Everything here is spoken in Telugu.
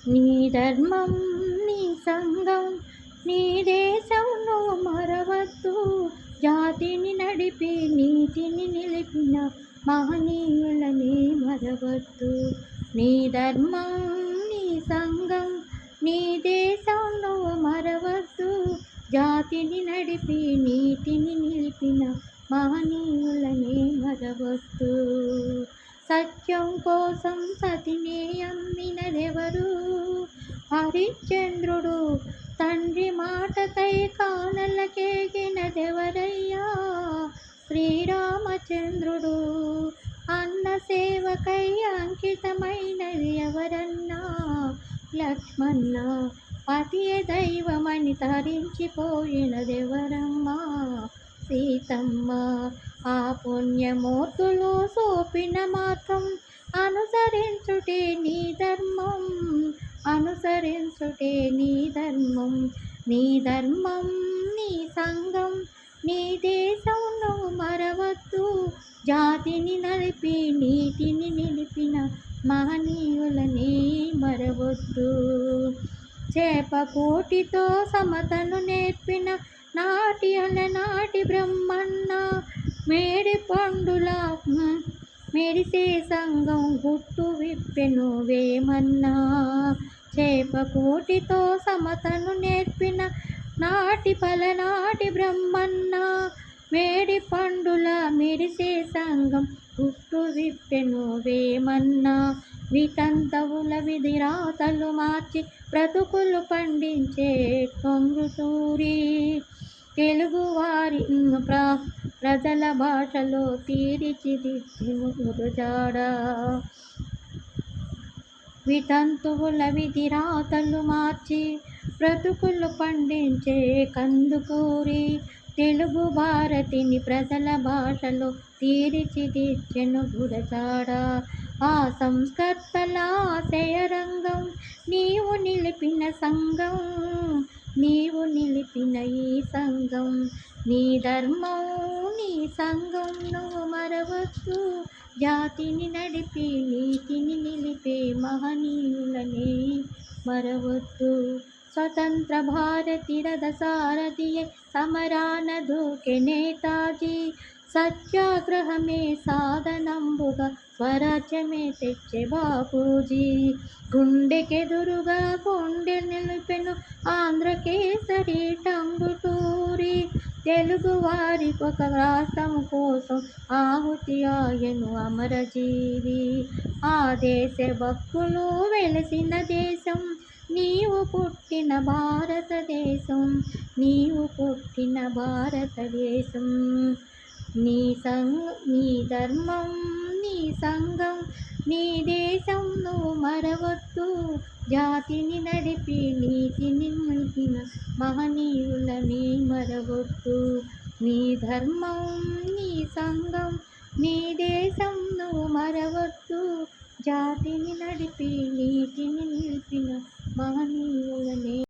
నీ ధర్మం నీ సంఘం నీ దేశం నువ్వు మరవద్దు. జాతిని నడిపి నీతిని నిలిపిన మహనీయులని మరవద్దు. నీ ధర్మం నీ సంఘం నీ దేశం నువ్వు మరవద్దు. జాతిని నడిపి నీతిని నిలిపిన మహనీయులని మరవద్దు. సత్యం కోసం సతిని అమ్మినదెవరు? హరిశ్చంద్రుడు. తండ్రి మాటకై కానలకేగినదెవరయ్యా? శ్రీరామచంద్రుడు. అన్న సేవకై అంకితమైనది ఎవరన్నా? లక్ష్మణ. పతియే దైవమని తరించిపోయినదెవరమ్మా? సీతమ్మ. ఆ పుణ్యమూర్తులు సోపిన మార్గం అనుసరించుటే నీ ధర్మం. అనుసరించుటే నీ ధర్మం. నీ ధర్మం నీ సంఘం నీ దేశం నువ్వు మరవద్దు. జాతిని నలిపి నీతిని నిలిపిన మహనీయులని మరవద్దు. చేపకూటితో సమతను నేర్పిన నాటి అలనాటి బ్రహ్మన్న. మేడి పండులా మెరిసే సంఘం గుట్టు విప్పెను వేమన్నా. చేపకూటితో సమతను నేర్పిన నాటి పలనాటి బ్రహ్మన్న. మేడి పండులా మెరిసే సంఘం గుట్టు విప్పెను వేమన్నా. వితంతవుల విధి రాతలు మార్చి బ్రతుకులు పండించే టంగుటూరి. తెలుగువారి ప్రజల భాషలో తీర్చిదిద్దిన గురజాడ. వితంతువుల విధి రాతలు మార్చి బ్రతుకులు పండించే కందుకూరి. తెలుగు భారతిని ప్రజల భాషలో తీర్చిదిద్దెను గురజాడ. ఆ సంస్కర్తల ఆశయరంగం నీవు నిలిపిన సంఘం. నీవు నిలిపిన ఈ సంఘం. నీ ధర్మం నీ సంఘం నువ్వు మరవద్దు. జాతిని నడిపి నీతిని నిలిపే మహనీయులని మరవద్దు. స్వతంత్ర భారతి రథసారథియే సమరాన దూకే నేతాజీ. సత్యాగ్రహమే సాధనంబుగా స్వరాజ్యమే తెచ్చే బాపూజీ. గుండెకెదురుగా గుండె నిలిపెను ఆంధ్రకేసరి టంగుటూరి. తెలుగు వారికొక రాష్ట్రం కోసం ఆహుతి ఆయను అమరజీవి. ఆ దేశ భక్తులు వెలసిన దేశం నీవు పుట్టిన భారతదేశం. నీవు పుట్టిన భారతదేశం. నీ ధర్మం నీ సంఘం నీ దేశం నువ్వు మరవద్దు. జాతిని నడిపి నీతిని నిలిపిన మహనీయులని మరవద్దు. నీ ధర్మం నీ సంఘం నీ దేశం నువ్వు మరవద్దు. జాతిని నడిపి నీతిని నిలిపిన మహనీయులని